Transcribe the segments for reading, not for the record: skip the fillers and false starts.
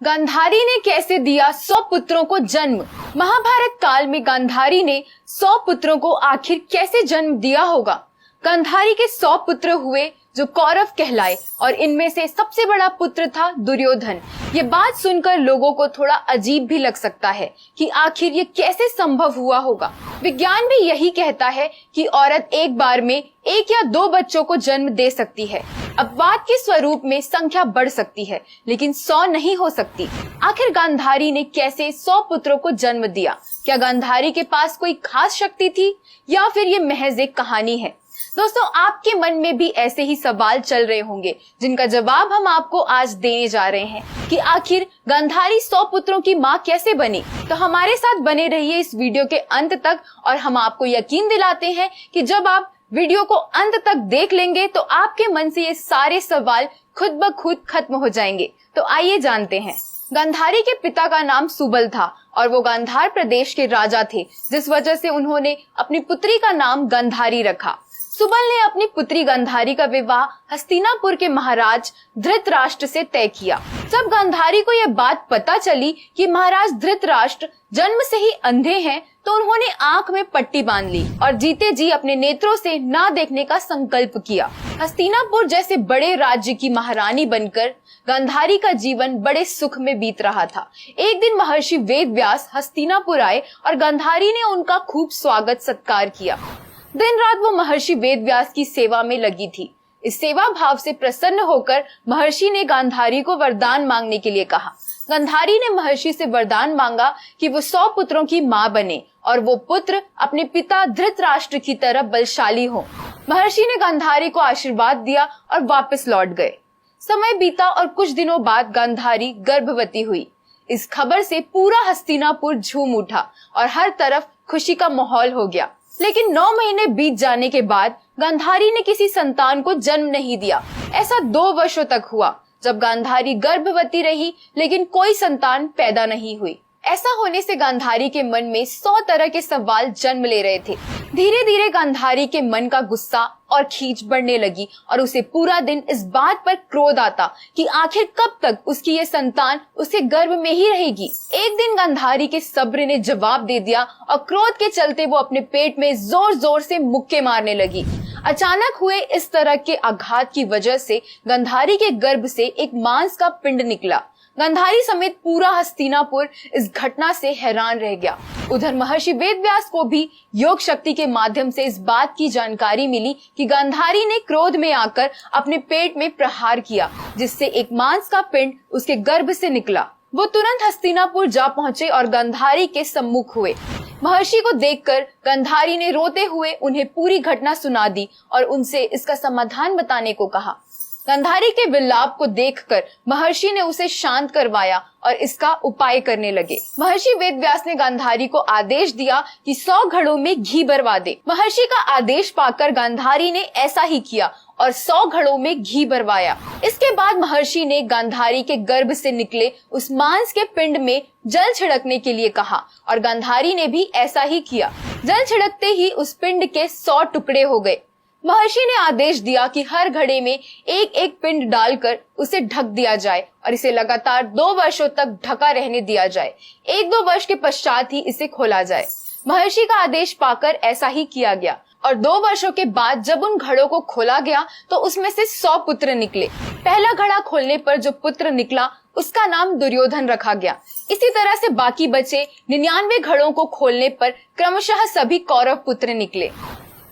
गांधारी ने कैसे दिया 100 पुत्रों को जन्म। महाभारत काल में गांधारी ने 100 पुत्रों को आखिर कैसे जन्म दिया होगा। गांधारी के 100 पुत्र हुए जो कौरव कहलाए और इनमें से सबसे बड़ा पुत्र था दुर्योधन। ये बात सुनकर लोगों को थोड़ा अजीब भी लग सकता है कि आखिर ये कैसे संभव हुआ होगा। विज्ञान भी यही कहता है कि औरत एक बार में 1 या 2 बच्चों को जन्म दे सकती है। अपवाद के स्वरूप में संख्या बढ़ सकती है, लेकिन 100 नहीं हो सकती। आखिर गांधारी ने कैसे 100 पुत्रों को जन्म दिया? क्या गांधारी के पास कोई खास शक्ति थी या फिर ये महज एक कहानी है? दोस्तों, आपके मन में भी ऐसे ही सवाल चल रहे होंगे जिनका जवाब हम आपको आज देने जा रहे हैं कि आखिर गांधारी 100 पुत्रों की मां कैसे बनी। तो हमारे साथ बने रहिए इस वीडियो के अंत तक और हम आपको यकीन दिलाते हैं कि जब आप वीडियो को अंत तक देख लेंगे तो आपके मन से ये सारे सवाल खुद ब खुद खत्म हो जाएंगे। तो आइए जानते हैं। गांधारी के पिता का नाम सुबल था और वो गांधार प्रदेश के राजा थे, जिस वजह से उन्होंने अपनी पुत्री का नाम गांधारी रखा। सुबल ने अपनी पुत्री गांधारी का विवाह हस्तिनापुर के महाराज धृतराष्ट्र से तय किया। जब गांधारी को यह बात पता चली कि महाराज धृतराष्ट्र जन्म से ही अंधे हैं, तो उन्होंने आंख में पट्टी बांध ली और जीते जी अपने नेत्रों से ना देखने का संकल्प किया। हस्तिनापुर जैसे बड़े राज्य की महारानी बनकर गांधारी का जीवन बड़े सुख में बीत रहा था। एक दिन महर्षि वेदव्यास हस्तिनापुर आए और गांधारी ने उनका खूब स्वागत सत्कार किया। दिन रात वो महर्षि वेदव्यास की सेवा में लगी थी। इस सेवा भाव से प्रसन्न होकर महर्षि ने गांधारी को वरदान मांगने के लिए कहा। गांधारी ने महर्षि से वरदान मांगा कि वो 100 पुत्रों की मां बने और वो पुत्र अपने पिता धृतराष्ट्र की तरह बलशाली हो। महर्षि ने गांधारी को आशीर्वाद दिया और वापस लौट गए। समय बीता और कुछ दिनों बाद गांधारी गर्भवती हुई। इस खबर से पूरा हस्तिनापुर झूम उठा और हर तरफ खुशी का माहौल हो गया। लेकिन 9 महीने बीत जाने के बाद गांधारी ने किसी संतान को जन्म नहीं दिया। ऐसा 2 वर्षों तक हुआ जब गांधारी गर्भवती रही, लेकिन कोई संतान पैदा नहीं हुई। ऐसा होने से गांधारी के मन में 100 तरह के सवाल जन्म ले रहे थे। धीरे धीरे गांधारी के मन का गुस्सा और खींच बढ़ने लगी और उसे पूरा दिन इस बात पर क्रोध आता कि आखिर कब तक उसकी ये संतान उसके गर्भ में ही रहेगी। एक दिन गांधारी के सब्र ने जवाब दे दिया और क्रोध के चलते वो अपने पेट में जोर जोर से मुक्के मारने लगी। अचानक हुए इस तरह के आघात की वजह से गांधारी के गर्भ से एक मांस का पिंड निकला। गांधारी समेत पूरा हस्तिनापुर इस घटना से हैरान रह गया। उधर महर्षि वेदव्यास को भी योग शक्ति के माध्यम से इस बात की जानकारी मिली कि गांधारी ने क्रोध में आकर अपने पेट में प्रहार किया, जिससे एक मांस का पिंड उसके गर्भ से निकला। वो तुरंत हस्तिनापुर जा पहुंचे और गांधारी के सम्मुख हुए। महर्षि को देखकर गांधारी ने रोते हुए उन्हें पूरी घटना सुना दी और उनसे इसका समाधान बताने को कहा। गांधारी के विलाप को देखकर महर्षि ने उसे शांत करवाया और इसका उपाय करने लगे। महर्षि वेदव्यास ने गांधारी को आदेश दिया कि 100 घड़ों में घी भरवा दे। महर्षि का आदेश पाकर गांधारी ने ऐसा ही किया और 100 घड़ों में घी भरवाया। इसके बाद महर्षि ने गांधारी के गर्भ से निकले उस मांस के पिंड में जल छिड़कने के लिए कहा और गांधारी ने भी ऐसा ही किया। जल छिड़कते ही उस पिंड के 100 टुकड़े हो गए। महर्षि ने आदेश दिया कि हर घड़े में एक एक पिंड डालकर उसे ढक दिया जाए और इसे लगातार 2 वर्षों तक ढका रहने दिया जाए। 1-2 वर्ष के पश्चात ही इसे खोला जाए। महर्षि का आदेश पाकर ऐसा ही किया गया और 2 वर्षों के बाद जब उन घड़ों को खोला गया तो उसमें से 100 पुत्र निकले। पहला घड़ा खोलने पर जो पुत्र निकला उसका नाम दुर्योधन रखा गया। इसी तरह से बाकी बचे 99 घड़ों को खोलने पर क्रमशः सभी कौरव पुत्र निकले।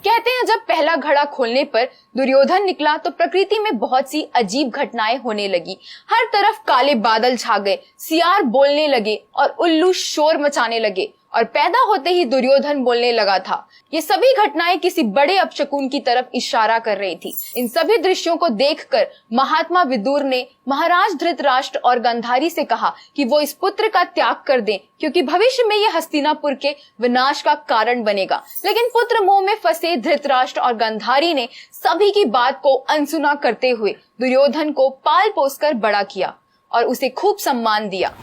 कहते हैं जब पहला घड़ा खोलने पर दुर्योधन निकला तो प्रकृति में बहुत सी अजीब घटनाएं होने लगी। हर तरफ काले बादल छा गए, सियार बोलने लगे और उल्लू शोर मचाने लगे और पैदा होते ही दुर्योधन बोलने लगा था। ये सभी घटनाएं किसी बड़े अपशकुन की तरफ इशारा कर रही थी। इन सभी दृश्यों को देखकर महात्मा विदुर ने महाराज धृतराष्ट्र और गांधारी से कहा कि वो इस पुत्र का त्याग कर दें, क्योंकि भविष्य में ये हस्तिनापुर के विनाश का कारण बनेगा। लेकिन पुत्र मोह में फंसे धृतराष्ट्र और गांधारी ने सभी की बात को अनसुना करते हुए दुर्योधन को पाल पोसकर बड़ा किया और उसे खूब सम्मान दिया।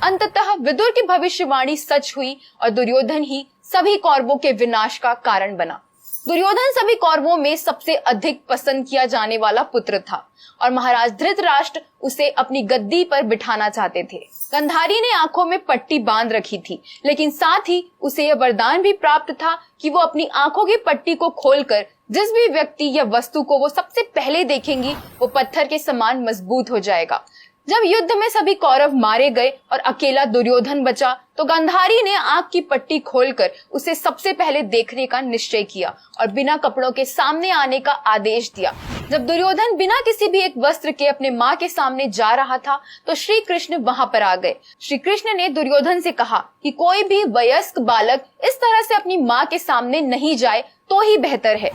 अंततः विदुर की भविष्यवाणी सच हुई और दुर्योधन ही सभी कौरवों के विनाश का कारण बना। दुर्योधन सभी कौरवों में सबसे अधिक पसंद किया जाने वाला पुत्र था और महाराज धृतराष्ट्र उसे अपनी गद्दी पर बिठाना चाहते थे। गांधारी ने आंखों में पट्टी बांध रखी थी, लेकिन साथ ही उसे यह वरदान भी प्राप्त था कि वो अपनी आंखों की पट्टी को खोलकर जिस भी व्यक्ति या वस्तु को वो सबसे पहले देखेंगी वो पत्थर के समान मजबूत हो जाएगा। जब युद्ध में सभी कौरव मारे गए और अकेला दुर्योधन बचा तो गांधारी ने आंख की पट्टी खोलकर उसे सबसे पहले देखने का निश्चय किया और बिना कपड़ों के सामने आने का आदेश दिया। जब दुर्योधन बिना किसी भी एक वस्त्र के अपने माँ के सामने जा रहा था तो श्री कृष्ण वहां पर आ गए। श्री कृष्ण ने दुर्योधन से कहा कि कोई भी वयस्क बालक इस तरह से अपनी माँ के सामने नहीं जाए तो ही बेहतर है।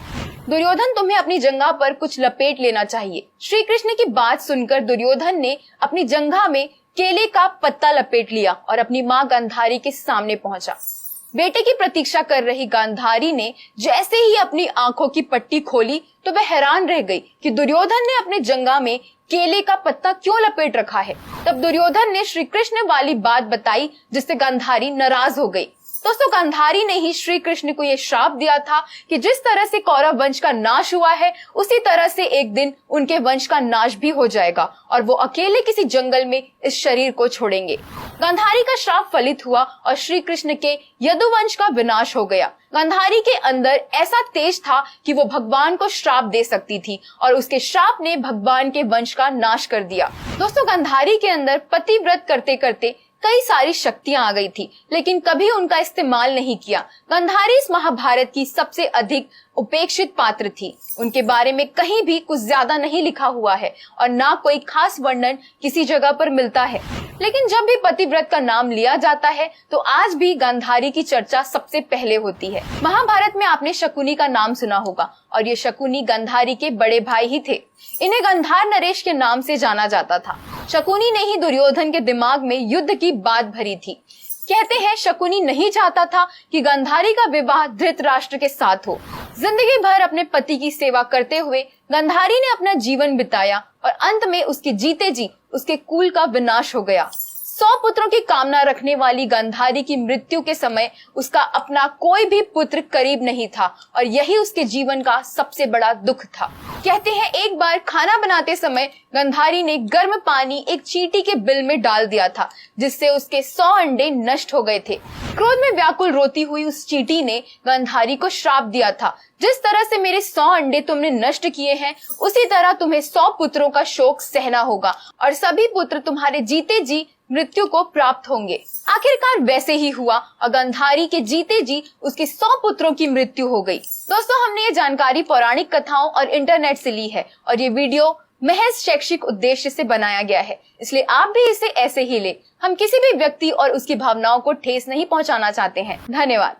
दुर्योधन, तुम्हें अपनी जंघा पर कुछ लपेट लेना चाहिए। श्री कृष्ण की बात सुनकर दुर्योधन ने अपनी जंघा में केले का पत्ता लपेट लिया और अपनी माँ गांधारी के सामने पहुंचा। बेटे की प्रतीक्षा कर रही गांधारी ने जैसे ही अपनी आंखों की पट्टी खोली तो वह हैरान रह गई कि दुर्योधन ने अपने जंघा में केले का पत्ता क्यों लपेट रखा है। तब दुर्योधन ने श्री कृष्ण वाली बात बताई जिससे गांधारी नाराज हो गई। दोस्तों, गांधारी ने ही श्री कृष्ण को यह श्राप दिया था कि जिस तरह से कौरव वंश का नाश हुआ है उसी तरह से एक दिन उनके वंश का नाश भी हो जाएगा और वो अकेले किसी जंगल में इस शरीर को छोड़ेंगे। गांधारी का श्राप फलित हुआ और श्री कृष्ण के यदुवंश का विनाश हो गया। गांधारी के अंदर ऐसा तेज था कि वो भगवान को श्राप दे सकती थी और उसके श्राप ने भगवान के वंश का नाश कर दिया। दोस्तों, गांधारी के अंदर पतिव्रत करते करते कई सारी शक्तियां आ गई थी, लेकिन कभी उनका इस्तेमाल नहीं किया। गांधारी इस महाभारत की सबसे अधिक उपेक्षित पात्र थी। उनके बारे में कहीं भी कुछ ज्यादा नहीं लिखा हुआ है और ना कोई खास वर्णन किसी जगह पर मिलता है, लेकिन जब भी पतिव्रत का नाम लिया जाता है तो आज भी गांधारी की चर्चा सबसे पहले होती है। महाभारत में आपने शकुनी का नाम सुना होगा और ये शकुनी गांधारी के बड़े भाई ही थे। इन्हें गंधार नरेश के नाम से जाना जाता था। शकुनी ने ही दुर्योधन के दिमाग में युद्ध की बात भरी थी। कहते हैं शकुनी नहीं चाहता था कि गांधारी का विवाह धृतराष्ट्र के साथ हो। जिंदगी भर अपने पति की सेवा करते हुए गांधारी ने अपना जीवन बिताया और अंत में उसके जीते जी उसके कुल का विनाश हो गया। 100 पुत्रों की कामना रखने वाली गांधारी की मृत्यु के समय उसका अपना कोई भी पुत्र करीब नहीं था और यही उसके जीवन का सबसे बड़ा दुख था। कहते हैं एक बार खाना बनाते समय गांधारी ने गर्म पानी एक चींटी के बिल में डाल दिया था, जिससे उसके 100 अंडे नष्ट हो गए थे। क्रोध में व्याकुल रोती हुई उस चींटी ने गांधारी को श्राप दिया था, जिस तरह से मेरे 100 अंडे तुमने नष्ट किए हैं उसी तरह तुम्हें 100 पुत्रों का शोक सहना होगा और सभी पुत्र तुम्हारे जीते जी मृत्यु को प्राप्त होंगे। आखिरकार वैसे ही हुआ और गांधारी के जीते जी उसके 100 पुत्रों की मृत्यु हो गई। दोस्तों, हमने ये जानकारी पौराणिक कथाओं और इंटरनेट से ली है और ये वीडियो महज शैक्षिक उद्देश्य से बनाया गया है, इसलिए आप भी इसे ऐसे ही ले। हम किसी भी व्यक्ति और उसकी भावनाओं को ठेस नहीं पहुंचाना चाहते हैं। धन्यवाद।